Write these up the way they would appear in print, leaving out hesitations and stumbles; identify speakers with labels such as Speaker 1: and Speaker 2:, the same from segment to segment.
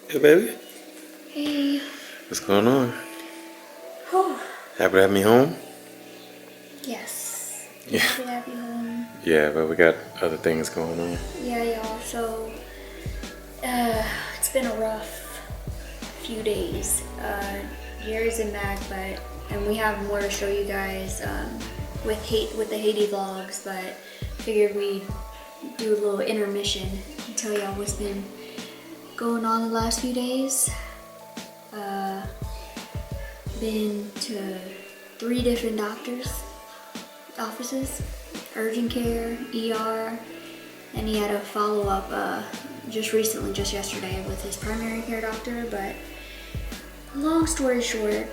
Speaker 1: Hey, baby.
Speaker 2: Hey.
Speaker 1: What's going on?
Speaker 2: Oh.
Speaker 1: Happy to have me home?
Speaker 2: Yes.
Speaker 1: Yeah.
Speaker 2: Happy to have you home.
Speaker 1: Yeah, but we got other things going on.
Speaker 2: Yeah, y'all. So, it's been a rough few days. Jerry's in mag, and we have more to show you guys with the Haiti vlogs, but figured we'd do a little intermission and tell y'all what's been going on the last few days. Been to 3 different doctors' offices, urgent care, ER, and he had a follow-up just recently, just yesterday, with his primary care doctor. But long story short,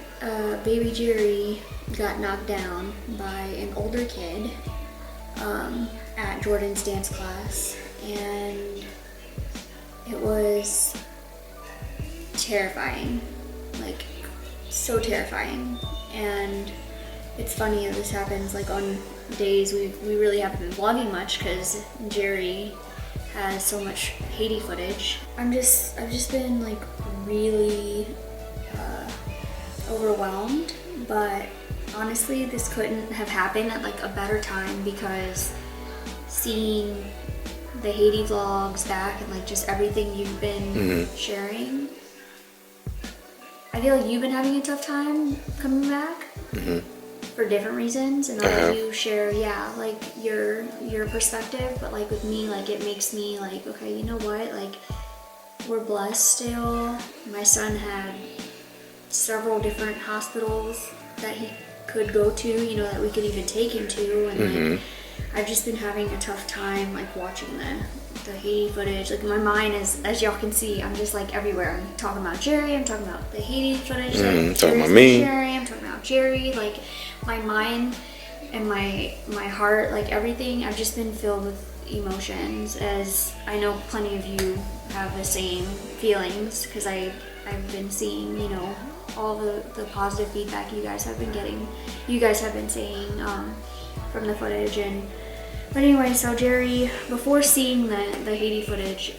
Speaker 2: baby Jerry got knocked down by an older kid at Jordan's dance class, and it was terrifying, like so terrifying. And it's funny that this happens like on days we really haven't been vlogging much because Jerry has so much Haiti footage. I've just been like really overwhelmed, but honestly this couldn't have happened at like a better time, because seeing the Haiti vlogs back and like just everything you've been sharing, I feel like you've been having a tough time coming back for different reasons, and I'll let you share, like your perspective. But like with me, like it makes me like, okay, you know what, like we're blessed still. My son had several different hospitals that he could go to, you know, that we could even take him to, and like I've just been having a tough time like watching the Haiti footage. Like my mind is, as y'all can see, I'm just like everywhere. I'm talking about Jerry, I'm talking about the Haiti footage, like
Speaker 1: talking about me.
Speaker 2: Jerry, I'm talking about Jerry. Like my mind and my heart, like everything, I've just been filled with emotions, as I know plenty of you have the same feelings, because I've been seeing, you know, all the positive feedback you guys have been getting, you guys have been saying from the footage. But anyway, so Jerry, before seeing the Haiti footage,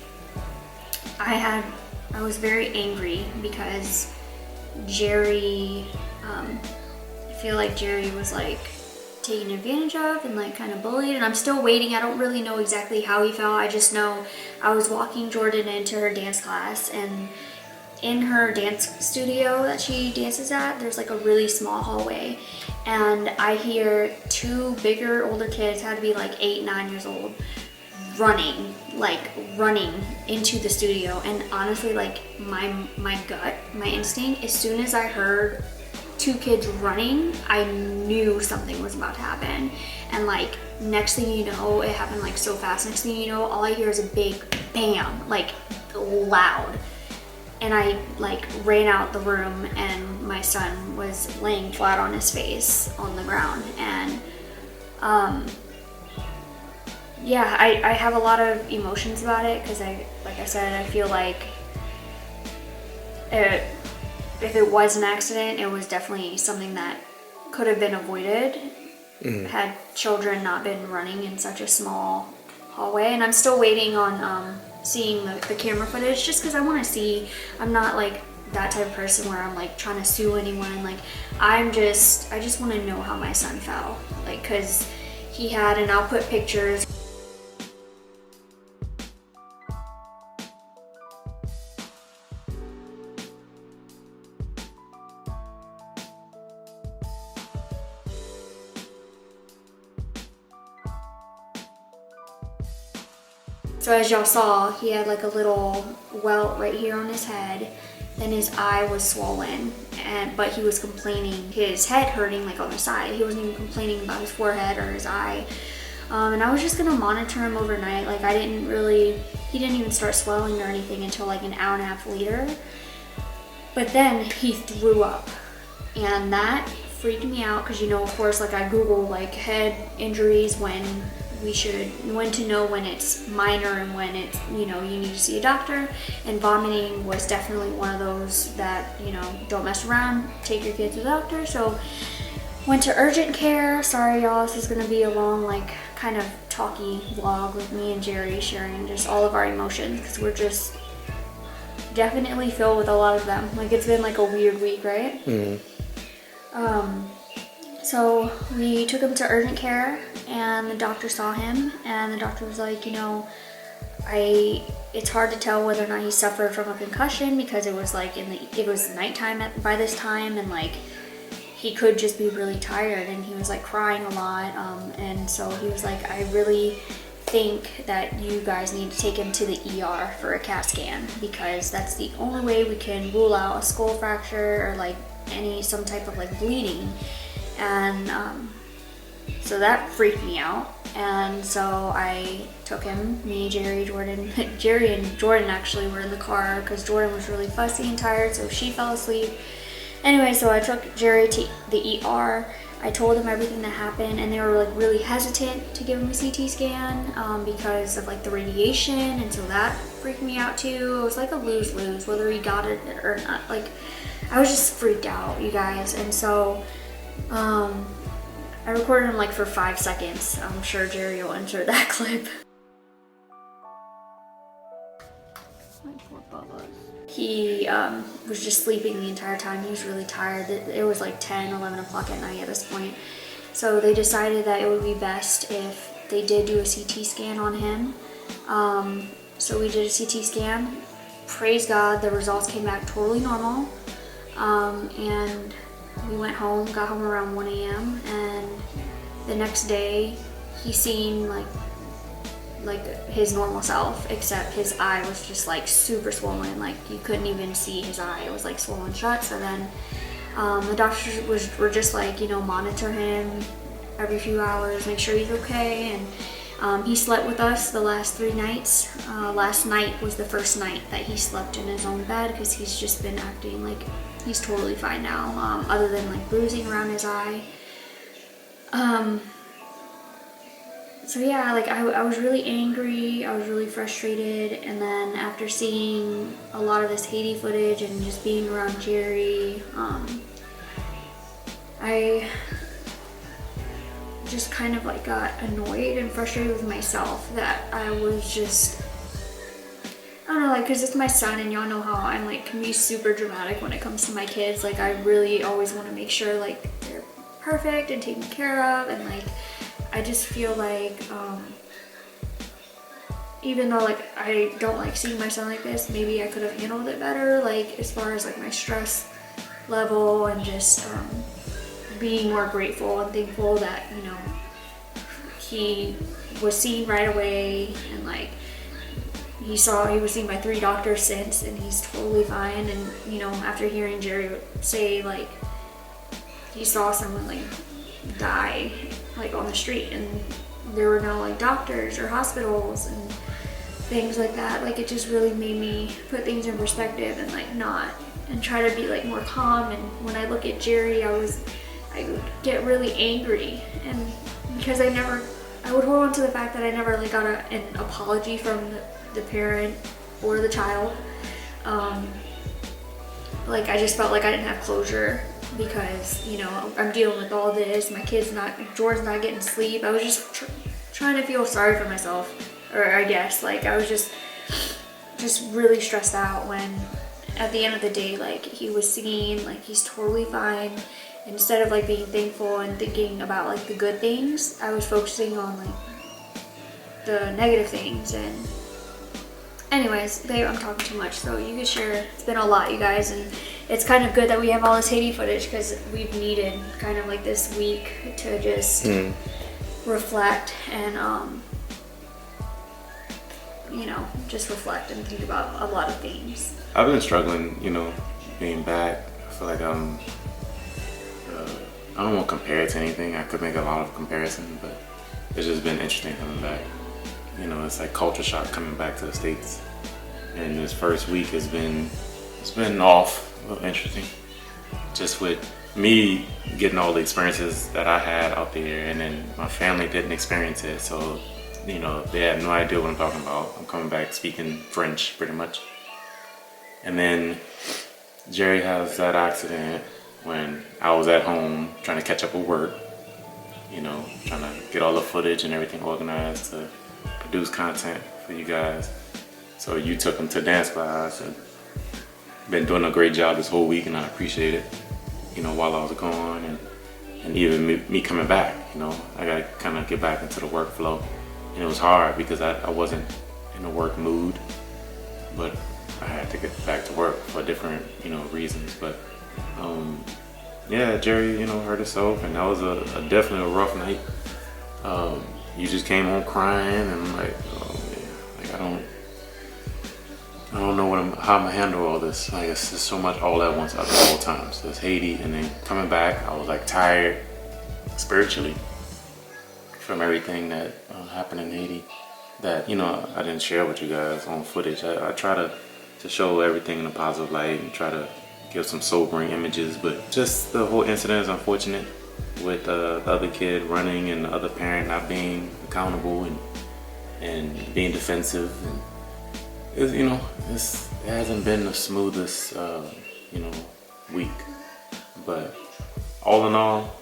Speaker 2: I was very angry because Jerry, I feel like Jerry was like taken advantage of and like kind of bullied, and I'm still waiting. I don't really know exactly how he felt. I just know I was walking Jordan into her dance class, and in her dance studio that she dances at, there's like a really small hallway, and I hear 2 bigger, older kids, had to be like 8, 9 years old, running into the studio. And honestly, like my gut, my instinct, as soon as I heard 2 kids running, I knew something was about to happen. And like next thing you know, it happened like so fast. Next thing you know, all I hear is a big bam, like loud. And I like ran out the room, and my son was laying flat on his face on the ground. And yeah, I have a lot of emotions about it, because like I said, I feel like if it was an accident, it was definitely something that could have been avoided had children not been running in such a small hallway. And I'm still waiting on seeing the camera footage, just because I want to see. I'm not like that type of person where I'm like trying to sue anyone. Like I just want to know how my son fell, like, because he had, and I'll put pictures. So as y'all saw, he had like a little welt right here on his head. Then his eye was swollen, but he was complaining, his head hurting like on the side. He wasn't even complaining about his forehead or his eye. And I was just gonna monitor him overnight. Like he didn't even start swelling or anything until like an hour and a half later. But then he threw up, and that freaked me out, because, you know, of course, like I Google like head injuries, when to know when it's minor and when it's, you know, you need to see a doctor. And vomiting was definitely one of those that, you know, don't mess around, take your kids to the doctor. So went to urgent care. Sorry y'all, this is gonna be a long, like, kind of talky vlog with me and Jerry sharing just all of our emotions, because we're just definitely filled with a lot of them. Like, it's been like a weird week, right? So we took him to urgent care, and the doctor saw him, and the doctor was like, you know, it's hard to tell whether or not he suffered from a concussion, because it was like it was nighttime by this time, and like he could just be really tired, and he was like crying a lot, and so he was like, I really think that you guys need to take him to the ER for a CAT scan, because that's the only way we can rule out a skull fracture or like some type of like bleeding. And so that freaked me out, and so I took him, me, Jerry, Jordan. Jerry and Jordan actually were in the car because Jordan was really fussy and tired, so she fell asleep. Anyway, so I took Jerry to the ER. I told them everything that happened, and they were like really hesitant to give him a CT scan because of like the radiation, and so that freaked me out too. It was like a lose-lose whether he got it or not. Like, I was just freaked out, you guys. And so I recorded him like for 5 seconds. I'm sure Jerry will insert that clip. My poor Bubba. He was just sleeping the entire time. He was really tired. It was like 10, 11 o'clock at night at this point. So they decided that it would be best if they did do a CT scan on him. So we did a CT scan. Praise God, the results came back totally normal. And we went home, got home around 1 a.m. and the next day he seemed like his normal self, except his eye was just like super swollen. Like, you couldn't even see his eye. It was like swollen shut. So then the doctors were just like, you know, monitor him every few hours, make sure he's okay. And he slept with us the last 3 nights. Last night was the first night that he slept in his own bed, because he's just been acting like he's totally fine now, other than like bruising around his eye. So yeah, like I was really angry, I was really frustrated, and then after seeing a lot of this Haiti footage and just being around Jerry, I just kind of like got annoyed and frustrated with myself that I was just, I don't know, like, because it's my son, and y'all know how I'm like, can be super dramatic when it comes to my kids. Like, I really always want to make sure like they're perfect and taken care of, and like I just feel like even though like I don't like seeing my son like this, maybe I could have handled it better, like as far as like my stress level, and just being more grateful and thankful that, you know, he was seen right away, and like he was seen by 3 doctors since, and he's totally fine. And you know, after hearing Jerry say like he saw someone like die like on the street, and there were no like doctors or hospitals and things like that, like it just really made me put things in perspective and like and try to be like more calm. And when I look at Jerry, I would get really angry, and because I would hold on to the fact that I never like got an apology from the parent or the child. Like, I just felt like I didn't have closure, because, you know, I'm dealing with all this, my Jordan's not getting sleep. I was just trying to feel sorry for myself, or I guess, like, I was just really stressed out when, at the end of the day, like, he was seen, like, he's totally fine. Instead of, like, being thankful and thinking about, like, the good things, I was focusing on, like, the negative things. And anyways, babe, I'm talking too much, so you can share. It's been a lot, you guys, and it's kind of good that we have all this Haiti footage, because we've needed kind of like this week to just reflect and you know, just reflect and think about a lot of things.
Speaker 1: I've been struggling, you know, being back. I feel like I don't want to compare it to anything. I could make a lot of comparison, but it's just been interesting coming back. You know, it's like culture shock coming back to the States. And this first week it's been off, a little interesting. Just with me getting all the experiences that I had out there, and then my family didn't experience it. So, you know, they had no idea what I'm talking about. I'm coming back speaking French pretty much. And then Jerry has that accident when I was at home trying to catch up with work, you know, trying to get all the footage and everything organized to produce content for you guys. So you took him to dance class, and been doing a great job this whole week, and I appreciate it. You know, while I was gone, and even me coming back. You know, I gotta kind of get back into the workflow, and it was hard because I wasn't in a work mood, but I had to get back to work for different, you know, reasons. But yeah, Jerry, you know, hurt herself, and that was definitely a rough night. You just came home crying, and I'm like, oh man, like I don't know how I'm gonna handle all this. Like it's just so much all at once at all times. So it's Haiti, and then coming back, I was like tired spiritually from everything that happened in Haiti. That, you know, I didn't share with you guys on footage. I try to show everything in a positive light and try to give some sobering images, but just the whole incident is unfortunate with the other kid running and the other parent not being accountable and being defensive. And it's, you know, it hasn't been the smoothest, you know, week. But all in all,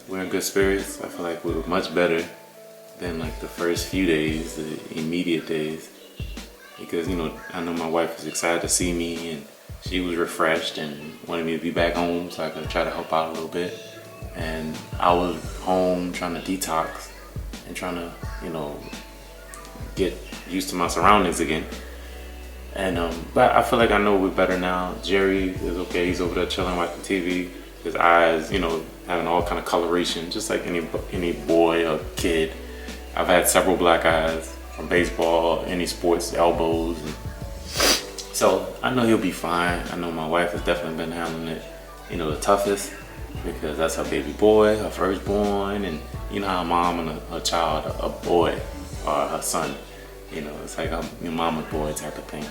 Speaker 1: we're in good spirits. I feel like we were much better than like the first few days, the immediate days. Because, you know, I know my wife was excited to see me, and she was refreshed and wanted me to be back home so I could try to help out a little bit. And I was home trying to detox and trying to, you know, get used to my surroundings again. And but I feel like I know we're better now. Jerry is okay. He's over there chilling, watching TV. His eyes, you know, having all kind of coloration, just like any boy or kid. I've had several black eyes from baseball, any sports, elbows. So I know he'll be fine. I know my wife has definitely been handling it, you know, the toughest, because that's her baby boy, her firstborn, and you know how a mom and her child, a boy or her son, you know, it's like your mama's boy type of thing.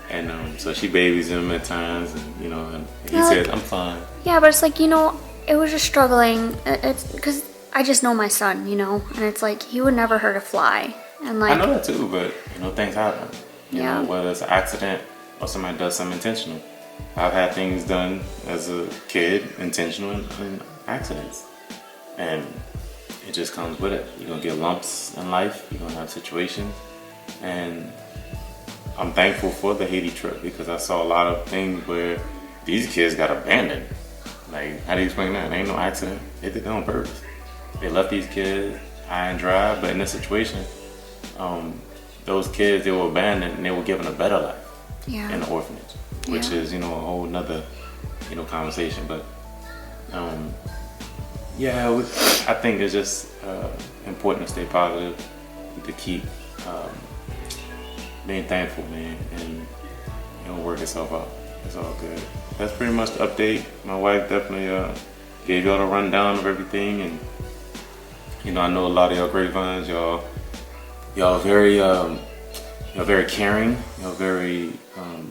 Speaker 1: And so she babies him at times, and you know, and he says, "I'm fine."
Speaker 2: Yeah, but it's like, you know, it was just struggling. It's because I just know my son, you know, and it's like he would never hurt a fly. And like
Speaker 1: I know that too, but you know, things happen. You
Speaker 2: Yeah.
Speaker 1: know, whether it's an accident or somebody does something intentional. I've had things done as a kid, intentional, and accidents, and it just comes with it. You're gonna get lumps in life. You're gonna have situations, and I'm thankful for the Haiti trip because I saw a lot of things where these kids got abandoned. Like, how do you explain that? It ain't no accident. They did it on purpose. They left these kids high and dry, but in this situation, those kids, they were abandoned and they were given a better life in the orphanage, which is, you know, a whole nother, you know, conversation. But yeah, I think it's just important to stay positive, to keep being thankful, man, and it'll work itself out. It's all good. That's pretty much the update. My wife definitely gave y'all the rundown of everything, and you know, I know a lot of y'all grapevines, y'all very very caring, y'all very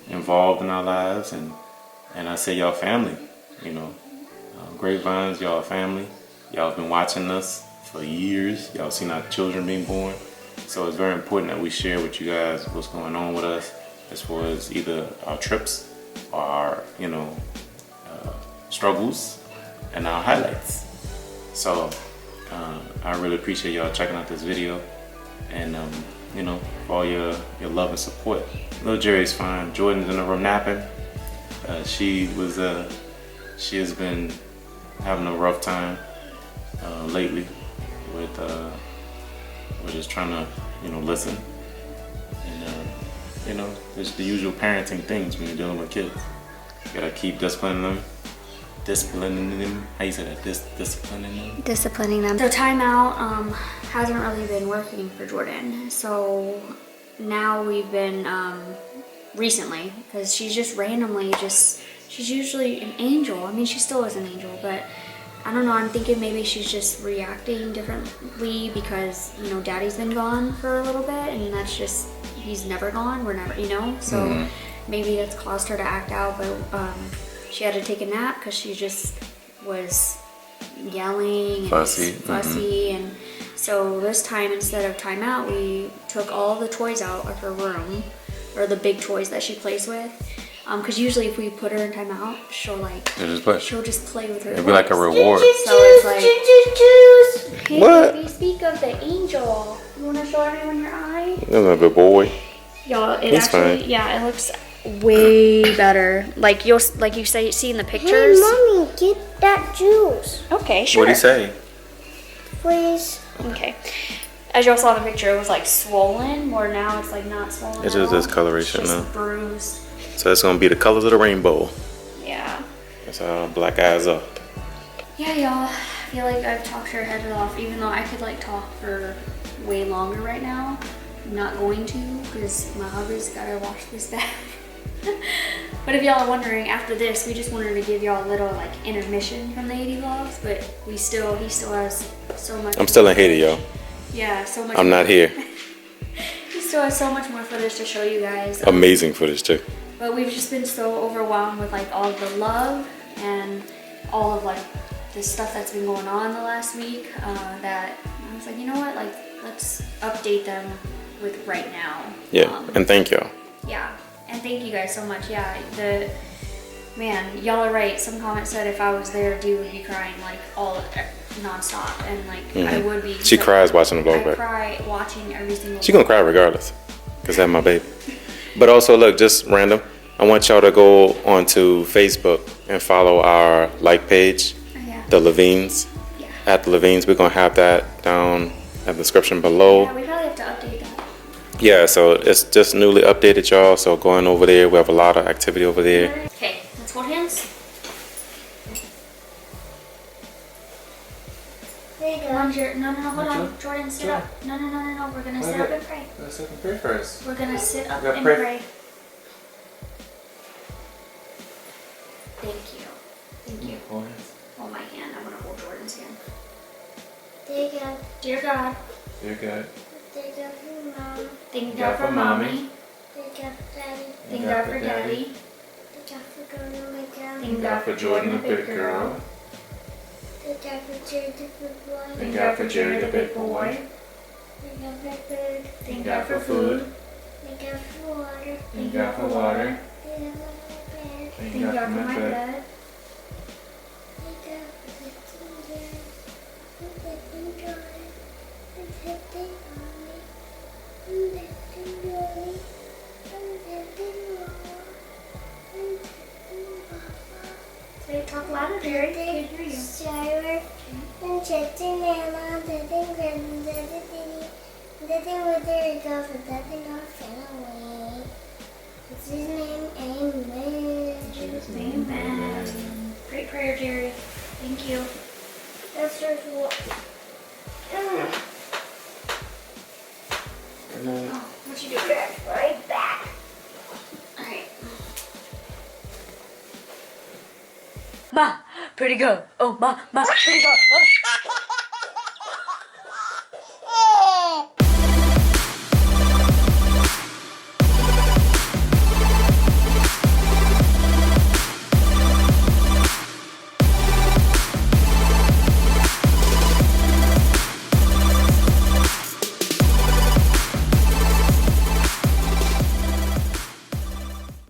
Speaker 1: involved in our lives, and I say y'all family, you know, grapevines, y'all family. Y'all have been watching us for years. Y'all seen our children being born. So it's very important that we share with you guys what's going on with us as far as either our trips or our, you know, struggles and our highlights. So I really appreciate y'all checking out this video, and you know, for all your love and support. Little Jerry's fine. Jordan's in the room napping. She has been having a rough time lately with we're just trying to, you know, listen, and you know, there's the usual parenting things when you're dealing with kids. You gotta keep disciplining them. How you say that? Disciplining them.
Speaker 2: So timeout hasn't really been working for Jordan. So now we've been recently, because she's just randomly she's usually an angel. I mean, she still is an angel, but I don't know, I'm thinking maybe she's just reacting differently because, you know, Daddy's been gone for a little bit, and that's just, he's never gone, we're never, you know, so maybe that's caused her to act out. But she had to take a nap because she just was yelling and fussy. And so this time, instead of timeout, we took all the toys out of her room, or the big toys that she plays with. Because usually if we put her in timeout, she'll just play with her.
Speaker 1: It'd be like a reward.
Speaker 2: So it's like, hey,
Speaker 1: What?
Speaker 2: baby, speak of the angel. You want to show everyone your eye?
Speaker 1: That's a good boy.
Speaker 2: Y'all, it
Speaker 1: He's
Speaker 2: actually,
Speaker 1: fine.
Speaker 2: yeah, it looks way better. Like you see in the pictures.
Speaker 3: Hey, mommy, get that juice,
Speaker 2: Okay, sure.
Speaker 1: What do you say?
Speaker 3: please.
Speaker 2: Okay. As y'all saw in the picture, it was like swollen, where now it's like not swollen.
Speaker 1: It's
Speaker 2: at
Speaker 1: just
Speaker 2: all.
Speaker 1: discoloration
Speaker 2: It's just
Speaker 1: now.
Speaker 2: bruised.
Speaker 1: So it's gonna be the colors of the rainbow.
Speaker 2: Yeah.
Speaker 1: That's how black eyes up.
Speaker 2: Yeah, y'all. I feel like I've talked her head off, even though I could like talk for way longer right now. I'm not going to, because my hubby's gotta wash this back. But if y'all are wondering, after this, we just wanted to give y'all a little like intermission from the Haiti vlogs, but he still has so much.
Speaker 1: I'm still in Haiti, y'all.
Speaker 2: Yeah, so much.
Speaker 1: I'm not here.
Speaker 2: He still has so much more footage to show you guys.
Speaker 1: Amazing footage too.
Speaker 2: But we've just been so overwhelmed with like all of the love and all of like the stuff that's been going on the last week that I was like, you know what, like let's update them with right now.
Speaker 1: Yeah, and thank y'all.
Speaker 2: Yeah, and thank you guys so much. Yeah, man, y'all are right. Some comment said if I was there, Dee would be crying like all nonstop, and like I would be.
Speaker 1: She
Speaker 2: like,
Speaker 1: cries watching the vlog
Speaker 2: I
Speaker 1: back.
Speaker 2: cry watching every single.
Speaker 1: She gonna cry regardless, cause that's my baby. But also, look, just random. I want y'all to go onto Facebook and follow our like page,
Speaker 2: Yeah.
Speaker 1: the LAVIGNEs.
Speaker 2: Yeah.
Speaker 1: At the LAVIGNEs, we're gonna have that down in the description below.
Speaker 2: Yeah, we probably have to update that.
Speaker 1: Yeah, so it's just newly updated, y'all. So going over there, we have a lot of activity over there.
Speaker 2: Okay, let's hold hands.
Speaker 3: There you
Speaker 2: Come on,
Speaker 3: go.
Speaker 2: no, hold on. Jordan, sit up. No. We're gonna sit up and pray.
Speaker 1: Let's pray first.
Speaker 2: We're gonna sit up
Speaker 1: gotta
Speaker 2: and
Speaker 1: pray.
Speaker 2: pray. Thank you. Thank you. Hold my hand. I'm gonna hold Jordan's hand.
Speaker 3: There you go.
Speaker 2: Dear God,
Speaker 1: You're good.
Speaker 3: There you go for mom.
Speaker 2: thank God for mommy.
Speaker 3: There you go for daddy.
Speaker 2: Thank God for daddy.
Speaker 3: There you go for going to make out.
Speaker 2: Thank God for Jordan, the big girl.
Speaker 3: There you go for Jared, the big boy.
Speaker 2: Thank God for Jared, the big boy.
Speaker 3: There you go for food.
Speaker 2: Thank God for food.
Speaker 3: There you go for water.
Speaker 2: Thank God for water.
Speaker 3: There you go for bed.
Speaker 2: Thank God for my bed.
Speaker 3: There you go for the children. And let them joy. And let them mommy. And let them joy. And let them mama. And let them papa.
Speaker 2: Say, talk louder, Jerry. Can't hear you.
Speaker 3: Shower. And chatting mama. Letting grandma. Letting Diddy. Letting where they go for letting our family. It's his name. Amen.
Speaker 2: In Jesus' name, amen. Great prayer, Jerry. Thank you.
Speaker 3: That's just what.
Speaker 2: Oh, what you do? Right back. Alright.
Speaker 4: Ma, pretty girl. Oh, ma, pretty girl. Oh.